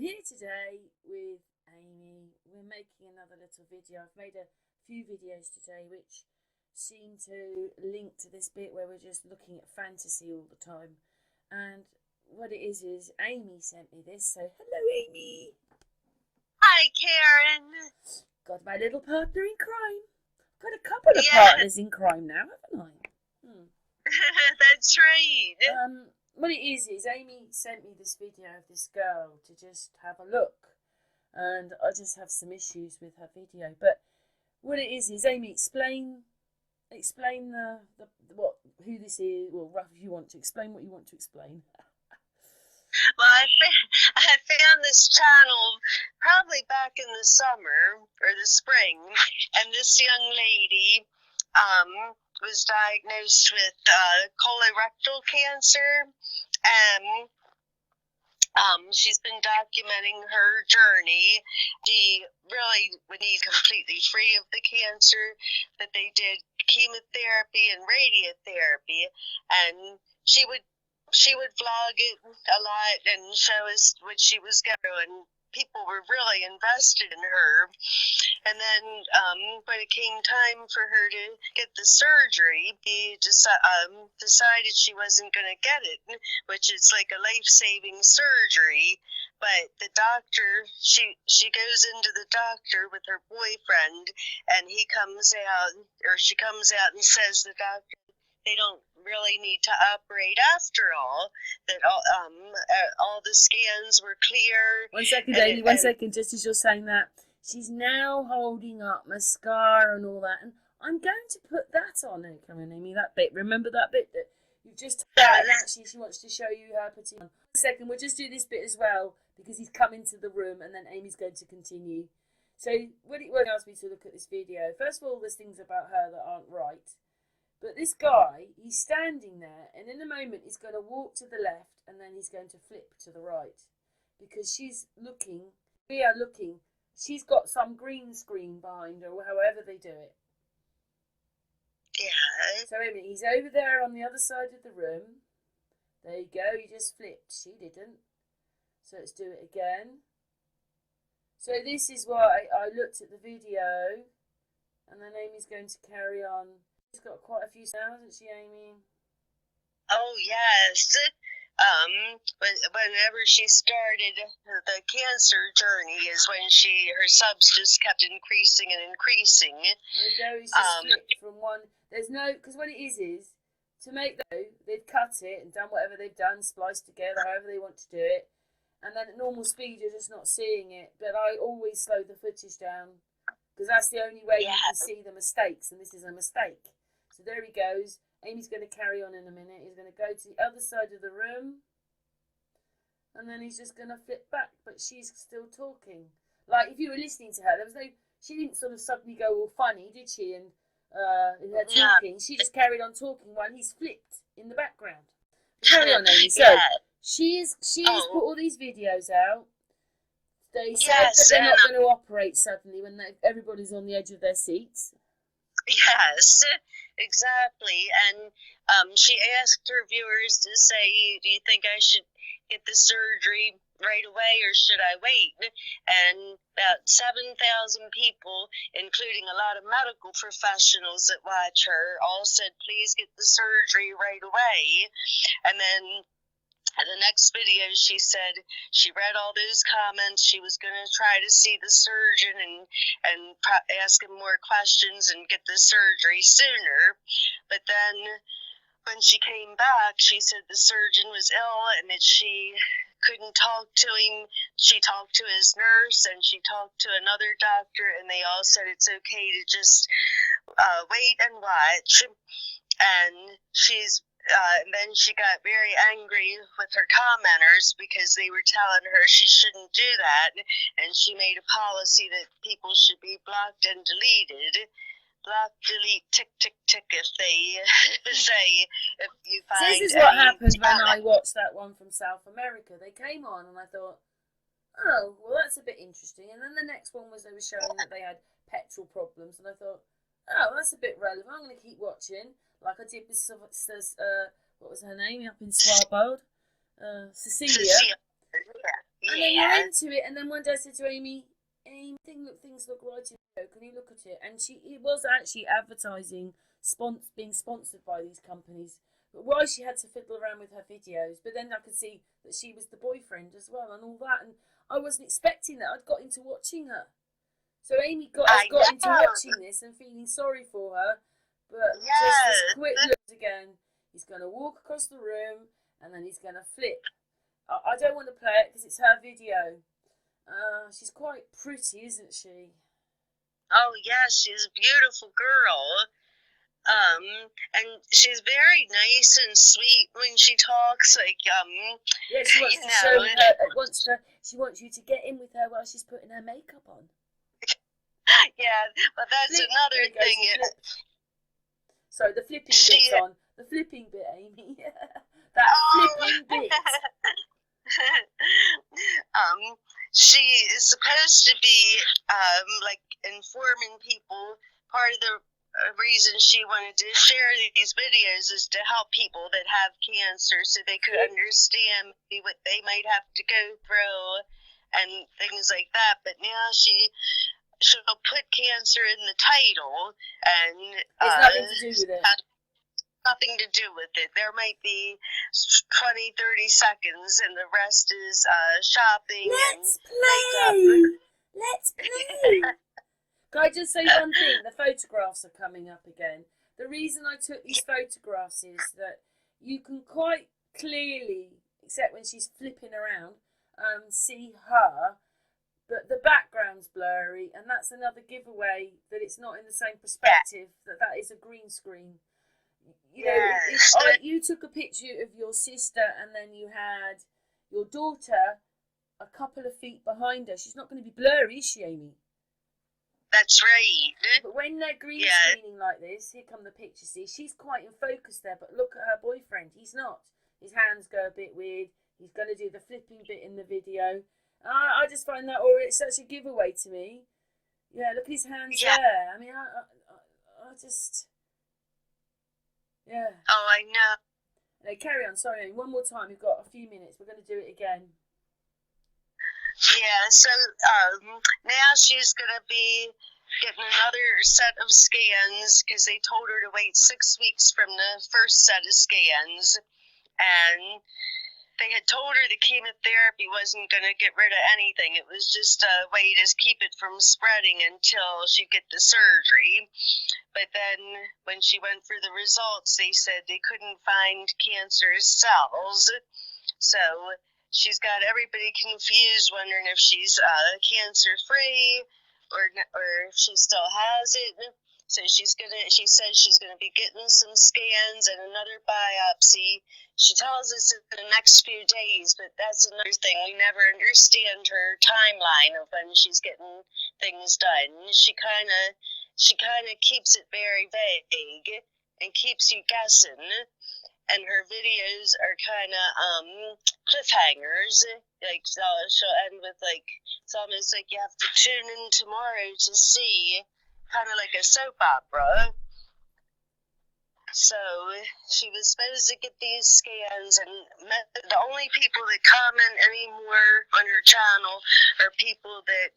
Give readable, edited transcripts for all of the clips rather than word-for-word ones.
here today with Amy. We're making another little video. I've made a few videos today which seem to link to this bit where we're just looking at fantasy all the time. And what it is Amy sent me this. So hello, Amy. Hi, Karen. Got my little partner in crime. Got a couple of partners in crime now, haven't I? That's right. What it is Amy sent me this video of this girl to just have a look, and I just have some issues with her video. But what it is Amy, explain who this is. Well, Ruff, if you want to explain what you want to explain. Well, I found this channel probably back in the summer or the spring, and this young lady was diagnosed with colorectal cancer, and she's been documenting her journey. She really would need completely free of the cancer, but they did chemotherapy and radiotherapy, and she would vlog it a lot and show us what she was going through, and people were really invested in her. And then when it came time for her to get the surgery, she decided she wasn't going to get it, which is like a life-saving surgery. But the doctor, she goes into the doctor with her boyfriend, and she comes out and says the doctor, they don't really need to operate after all, that all the scans were clear. 1 second, Amy, 1 second, just as you're saying that. She's now holding up mascara and all that, and I'm going to put that on her. Come on, Amy, that bit. Remember that bit that you've just told her, and actually she wants to show you her putting on. 1 second, we'll just do this bit as well, because he's come into the room, and then Amy's going to continue. So, when it asked me to look at this video, first of all, there's things about her that aren't right. But this guy, he's standing there, and in a moment he's going to walk to the left, and then he's going to flip to the right. Because we are looking, she's got some green screen behind her, or however they do it. Yeah. So wait a minute, he's over there on the other side of the room. There you go, he just flipped. She didn't. So let's do it again. So this is why I looked at the video, and then Amy's going to carry on. She's got quite a few now, hasn't she, Amy? Oh, yes. Whenever she started the cancer journey is when her subs just kept increasing and increasing. There you go, he's just flipped from one. There's no, because what it is to make they've cut it and done whatever they've done, spliced together, however they want to do it. And then at normal speed, you're just not seeing it. But I always slow the footage down, because that's the only way you can see the mistakes, and this is a mistake. So there he goes. Amy's going to carry on in a minute. He's going to go to the other side of the room, and then he's just going to flip back, but she's still talking. Like, if you were listening to her, she didn't sort of suddenly go all funny, did she? And in her talking, she just carried on talking while he's flipped in the background. Carry on, Amy. So she's put all these videos out. They said that they're not going to operate suddenly when everybody's on the edge of their seats. Yes, exactly. And she asked her viewers to say, do you think I should get the surgery right away or should I wait? And about 7,000 people, including a lot of medical professionals that watch her, all said, please get the surgery right away. And then in the next video, she said she read all those comments. She was going to try to see the surgeon and ask him more questions and get the surgery sooner. But then when she came back, she said the surgeon was ill and that she couldn't talk to him. She talked to his nurse and she talked to another doctor, and they all said it's okay to just wait and watch. And then she got very angry with her commenters because they were telling her she shouldn't do that, and she made a policy that people should be blocked and deleted. Block, delete, tick, tick, tick if they say, if you find. So this is what happened when I watched that one from South America. They came on and I thought, oh, well, that's a bit interesting. And then the next one was they were showing that they had petrol problems, and I thought, oh, that's a bit relevant. I'm going to keep watching. Like I did with, what was her name up in Svalbard? Cecilia. And then you're into it, and then one day I said to Amy, things look right in the video. Can you look at it? And it was actually advertising, being sponsored by these companies. But why she had to fiddle around with her videos. But then I could see that she was the boyfriend as well and all that. And I wasn't expecting that. I'd got into watching her. So Amy has got into watching this and feeling sorry for her. But just this quick look again, he's going to walk across the room and then he's going to flip. I don't want to play it because it's her video. She's quite pretty, isn't she? Oh, yeah, she's a beautiful girl. And she's very nice and sweet when she talks. Like, yeah, she wants to show her. She wants you to get in with her while she's putting her makeup on. Yeah, but that's another thing. Sorry, the flipping bit's on. The flipping bit, Amy. That flipping bit. She is supposed to be like informing people. Part of the reason she wanted to share these videos is to help people that have cancer, so they could understand what they might have to go through and things like that. But now she'll put cancer in the title, and it's nothing to do with it. Nothing to do with it. There might be 20, 30 seconds, and the rest is shopping and makeup. Let's play. Can I just say one thing? The photographs are coming up again. The reason I took these photographs is that you can quite clearly, except when she's flipping around, see her, but the background's blurry, and that's another giveaway that it's not in the same perspective, that is a green screen. You know, you took a picture of your sister and then you had your daughter a couple of feet behind her. She's not going to be blurry, is she, Amy? That's right. But when they're green screening like this, here come the pictures. See, she's quite in focus there, but look at her boyfriend. He's not. His hands go a bit weird. He's going to do the flipping bit in the video. I just find that, it's such a giveaway to me. Yeah, look at his hands there. I mean, I just... Yeah. Oh, I know. No, carry on. Sorry, one more time. We've got a few minutes. We're going to do it again. Yeah, so now she's going to be getting another set of scans because they told her to wait 6 weeks from the first set of scans. And they had told her the chemotherapy wasn't going to get rid of anything. It was just a way to keep it from spreading until she get the surgery. But then when she went for the results, they said they couldn't find cancerous cells. So she's got everybody confused, wondering if she's cancer-free or if she still has it. So she says she's gonna be getting some scans and another biopsy. She tells us in the next few days, but that's another thing. We never understand her timeline of when she's getting things done. She kind of keeps it very vague and keeps you guessing. And her videos are kind of cliffhangers. Like she'll end with it's almost like you have to tune in tomorrow to see. Kind of like a soap opera. So she was supposed to get these scans, and the only people that comment anymore on her channel are people that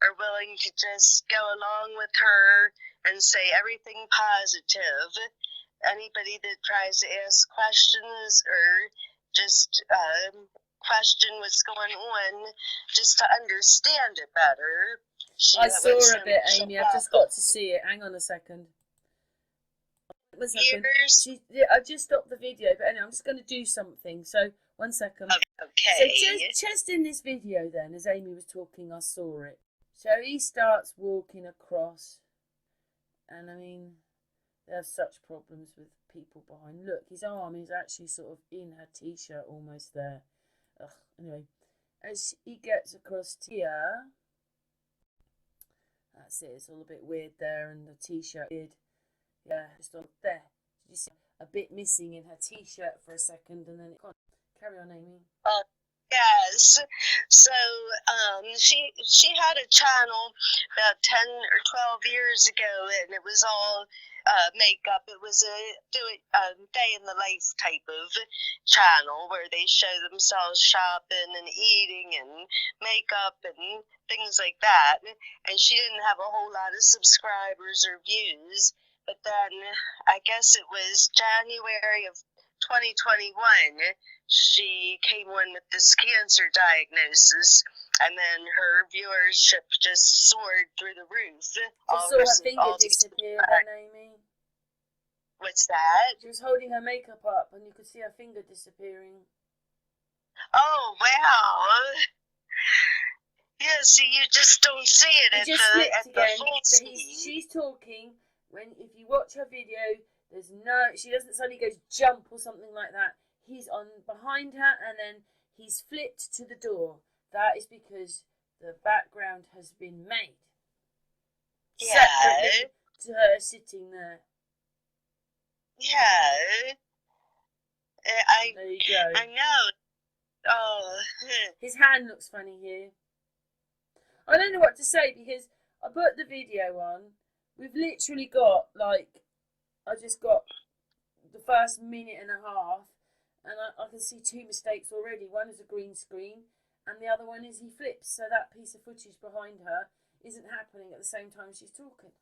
are willing to just go along with her and say everything positive. Anybody that tries to ask questions or just question what's going on just to understand it better. I saw her a bit, Amy. I've just got to see it. Hang on a second. One second. I've just stopped the video, but anyway, I'm just going to do something. So, 1 second. Okay. So, just in this video then, as Amy was talking, I saw it. So, he starts walking across. And, I mean, they have such problems with people behind. Look, his arm is actually sort of in her T-shirt almost there. Ugh. Anyway, as he gets across to here... That's it, it's all a bit weird there, and the T-shirt weird. Yeah, just on there. Did you see a bit missing in her T-shirt for a second, and then it can't. Carry on, Amy. Yes. So, she had a channel about 10 or 12 years ago, and it was all makeup. It was a day in the life type of channel where they show themselves shopping and eating and makeup and things like that. And she didn't have a whole lot of subscribers or views. But then I guess it was January of 2021, she came on with this cancer diagnosis, and then her viewership just soared through the roof. Just saw her finger disappear then, Amy. What's that? She was holding her makeup up and you could see her finger disappearing. Oh, wow. Yeah, see, you just don't see it at the full speed. She's talking, if you watch her video, she doesn't suddenly go jump or something like that. He's on behind her and then he's flipped to the door. That is because the background has been made. Yeah. Separately to her sitting there. Yeah. There you go. I know. Oh. His hand looks funny here. I don't know what to say because I put the video on. We've literally got I just got the first minute and a half and I can see two mistakes already. One is a green screen and the other one is he flips, so that piece of footage behind her isn't happening at the same time she's talking.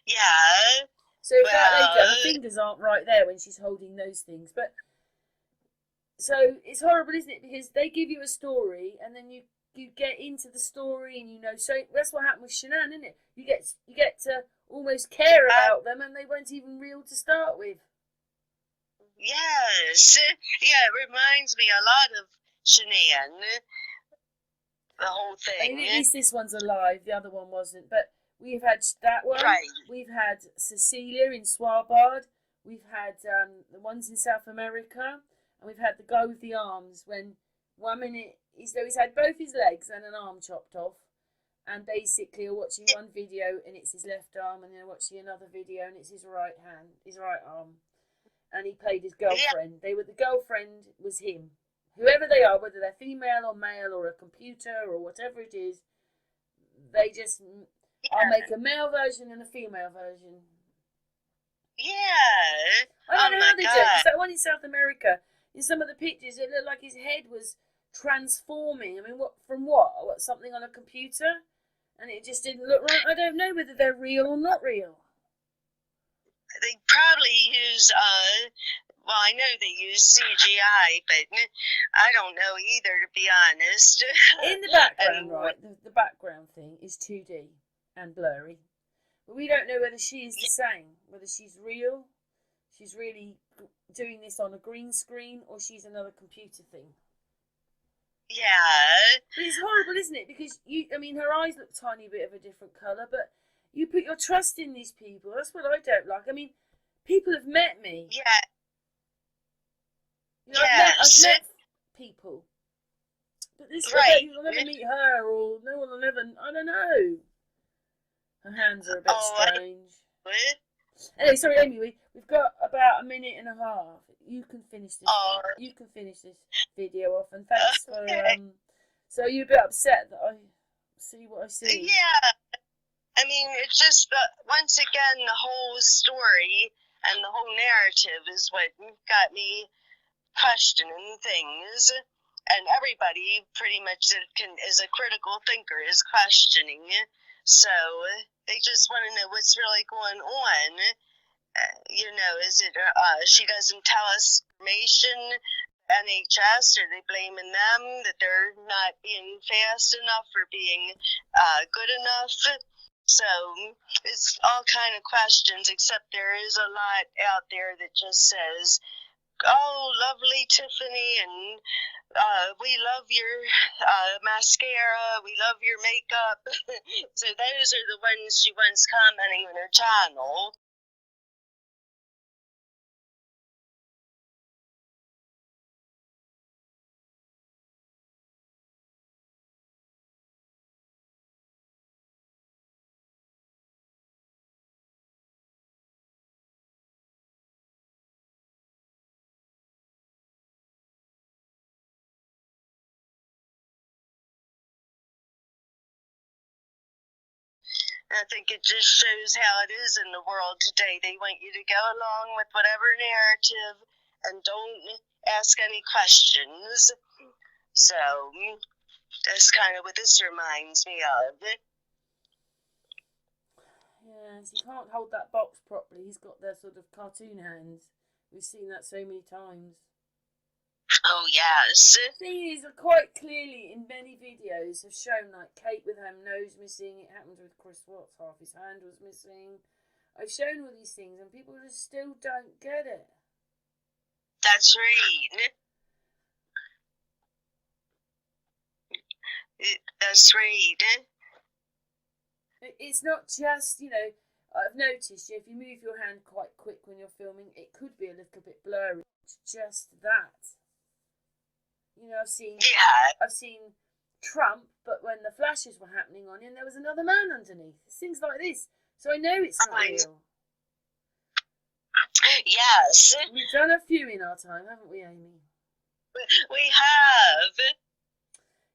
Yeah. So her fingers aren't right there when she's holding those things. But so it's horrible, isn't it? Because they give you a story and then you get into the story and so that's what happened with Shanann, isn't it? You get to almost care about them and they weren't even real to start with. Yes. Yeah, it reminds me a lot of Shanann. The whole thing. I mean, at least this one's alive, the other one wasn't. But we've had that one. Right. We've had Cecilia in Svalbard. We've had the ones in South America. And we've had the guy with the arms when 1 minute he's had both his legs and an arm chopped off. And basically you're watching one video and it's his left arm and then you're watching another video and it's his right arm. And he played his girlfriend. Yeah. The girlfriend was him. Whoever they are, whether they're female or male or a computer or whatever it is, they just... I'll make a male version and a female version. Yeah. I don't know how they do it. Because that one in South America, in some of the pictures, it looked like his head was transforming. I mean, from what? Something on a computer? And it just didn't look right. I don't know whether they're real or not real. They probably use, I know they use CGI, but I don't know either, to be honest. In the background, right, the background thing is 2D and blurry. But we don't know whether she is the same, whether she's real, she's really doing this on a green screen, or she's another computer thing. Yeah. But it's horrible, isn't it? Because her eyes look a tiny bit of a different colour, but you put your trust in these people. That's what I don't like. I mean, people have met me. Yeah. I've met people. But this right. You'll never meet her, or no one will ever... I don't know. Her hands are a bit strange. Anyway, sorry, Amy, we've got about a minute and a half. You can finish this. You can finish this video off, and thanks for... So you're a bit upset that I see what I see. Yeah. I mean, it's just once again, the whole story and the whole narrative is what got me questioning things. And everybody pretty much is a critical thinker, is questioning. So they just want to know what's really going on. Is it she doesn't tell us information, NHS, are they blaming them that they're not being fast enough or being good enough? So it's all kind of questions, except there is a lot out there that just says, oh, lovely Tiffany, and we love your mascara, we love your makeup. So those are the ones she wants commenting on her channel. I think it just shows how it is in the world today. They want you to go along with whatever narrative and don't ask any questions. So that's kind of what this reminds me of. Yes, he can't hold that box properly. He's got the sort of cartoon hands. We've seen that so many times. Oh, yes. The thing is, quite clearly in many videos have shown, like Kate with her nose missing. It happened with Chris Watts, half his hand was missing. I've shown all these things and people just still don't get it. That's right. That's right. It's not just, I've noticed if you move your hand quite quick when you're filming, it could be a little bit blurry. It's just that. I've seen Trump, but when the flashes were happening on him, there was another man underneath. It's things like this. So I know it's not real. Yes. We've done a few in our time, haven't we, Amy? We have.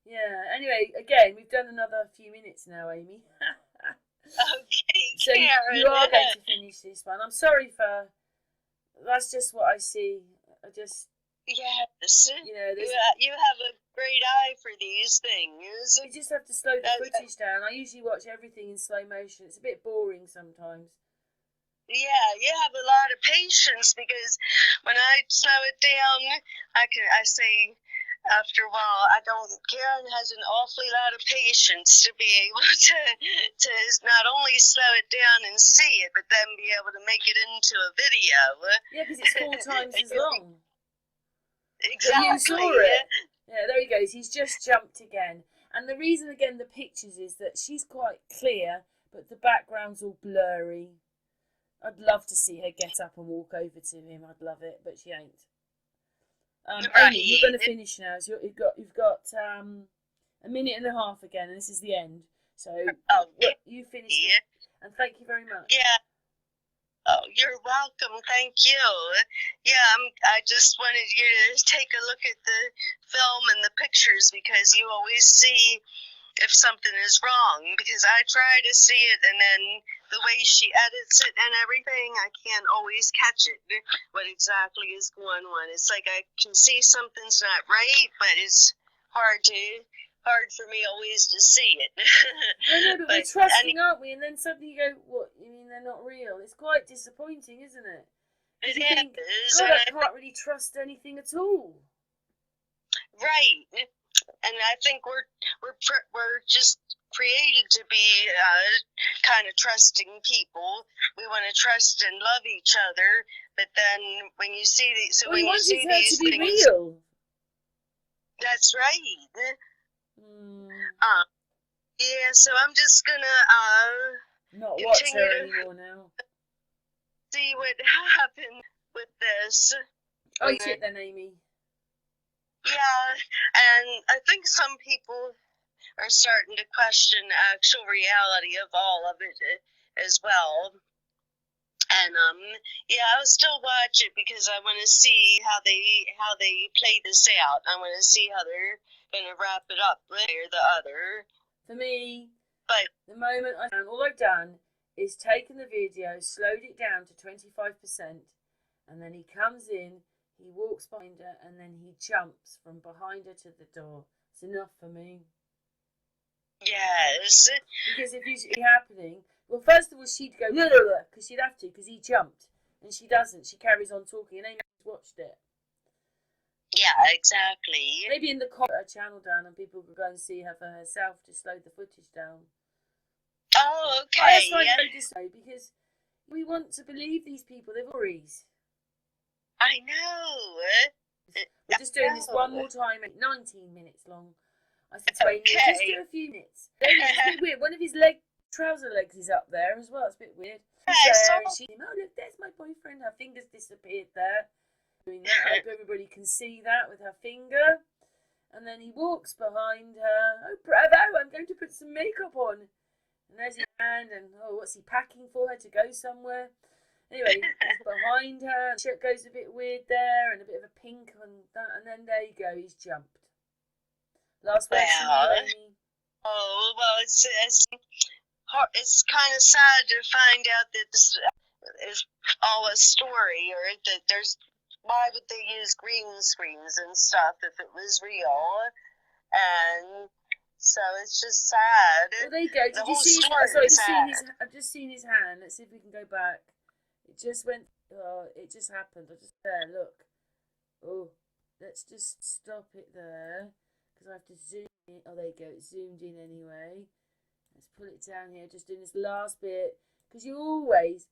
Yeah, anyway, again, we've done another few minutes now, Amy. Okay, so Karen. You are going to finish this one. I'm sorry that's just what I see. Yes. You have a great eye for these things. You just have to slow the footage down. I usually watch everything in slow motion. It's a bit boring sometimes. Yeah, you have a lot of patience because when I slow it down, I say after a while, Karen has an awfully lot of patience to be able to not only slow it down and see it, but then be able to make it into a video. Yeah, because it's 4 times as long. Exactly. You saw it. Yeah, there he goes. He's just jumped again. And the reason, again, the pictures is that she's quite clear, but the background's all blurry. I'd love to see her get up and walk over to him. I'd love it, but she ain't. Right. Amy, you're going to finish now. So you've got a minute and a half again, and this is the end. So you finish it, and thank you very much. Yeah. Oh, you're welcome. Thank you. Yeah, I just wanted you to take a look at the film and the pictures because you always see if something is wrong, because I try to see it, and then the way she edits it and everything, I can't always catch it, what exactly is going on. It's like I can see something's not right, but it's hard for me always to see it. I know, but we're trusting, aren't we? And then suddenly you go, what, you mean they're not real? It's quite disappointing, isn't it? It is. God, I can't really trust anything at all. Right. And I think we're just created to be kind of trusting people. We want to trust and love each other, but then when you see these, these to be things, real. That's right. Yeah. So I'm just gonna not watch her anymore now. See what happened with this. Oh, shit, then, Amy. Yeah, and I think some people are starting to question the actual reality of all of it as well. And I'll still watch it because I want to see how they play this out. I want to see how they're gonna wrap it up one way or the other. For me, but the moment all I've done is taken the video, slowed it down to 25%, and then he comes in. He walks behind her and then he jumps from behind her to the door. It's enough for me. Yes. Because if it's happening, well, first of all, she'd go, because she'd have to, because he jumped. And she doesn't. She carries on talking, and Amy's watched it. Yeah, exactly. Maybe in the channel down, and people could go and see her for herself to slow the footage down. Oh, okay. That's why I say, because we want to believe these people. They're worries. I know. We're just doing this one more time, 19 minutes long. I said to Amy, just do a few minutes. It's a bit weird. One of his trouser legs is up there as well. It's a bit weird. Look, there's my boyfriend. Her finger's disappeared there. Doing that. I hope everybody can see that with her finger. And then he walks behind her. Oh, bravo, I'm going to put some makeup on. And there's his hand, and what's he packing for her to go somewhere? Anyway, he's behind her. Shirt goes a bit weird there, and a bit of a pink on that, and then there you go. He's jumped. Last word from you, Amy. Oh well, it's it's kind of sad to find out that this is all a story, or that there's, why would they use green screens and stuff if it was real? And so it's just sad. Well, there you go. Did The you whole see? story Sorry, was sad. I've just seen his hand. Let's see if we can go back. It just went. Oh, it just happened. I just there. Look. Oh, let's just stop it there because I have to zoom in. Oh, there you go. It's zoomed in anyway. Let's pull it down here. Just doing this last bit because you always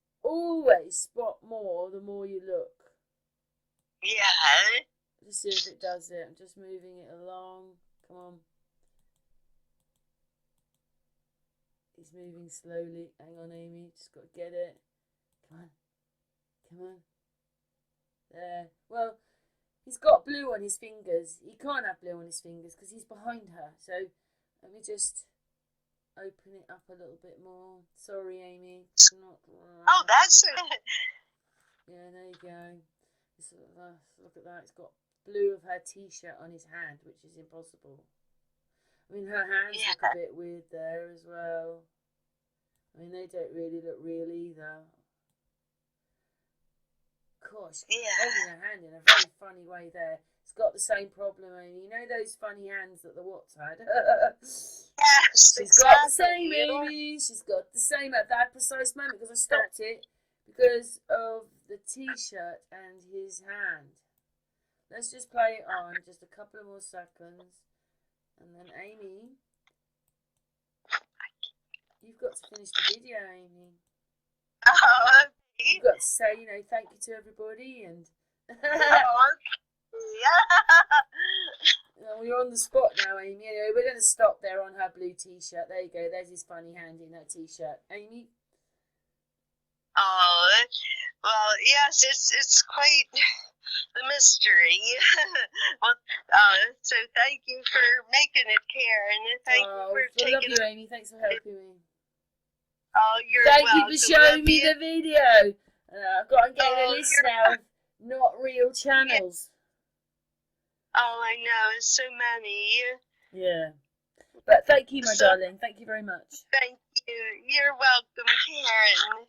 spot more the more you look. Yeah. Just see if it does it. I'm just moving it along. Come on. He's moving slowly. Hang on, Amy. Just got to get it. Come on. Come on. There. Well, he's got blue on his fingers. He can't have blue on his fingers because he's behind her. So let me just open it up a little bit more. Sorry, Amy. It's not right. Oh, that's it. Yeah, there you go. Look at that. It's got blue of her t-shirt on his hand, which is impossible. I mean, her hands look a bit weird there as well. I mean, they don't really look real either. Gosh, holding her hand in a very funny way there. It's got the same problem, Amy. You know those funny hands that the Watts had? Yes, She's got the same, Amy. She's got the same at that precise moment because I stopped it because of the t-shirt and his hand. Let's just play it on just a couple of more seconds. And then Amy, you've got to finish the video, Amy. You've got to say, thank you to everybody and we're on the spot now, Amy. Anyway, we're going to stop there on her blue t-shirt. There you go. There's his funny hand in her t-shirt. Amy? Oh, well, yes, it's quite the mystery. Well, so thank you for making it, Karen. Thank you for taking. Love you, Amy. Thanks for helping me. Oh, you're welcome. Thank you for showing me the video. I've got to get a list now of not real channels. Oh, I know. It's so many. Yeah. But thank you, my darling. Thank you very much. Thank you. You're welcome, Karen.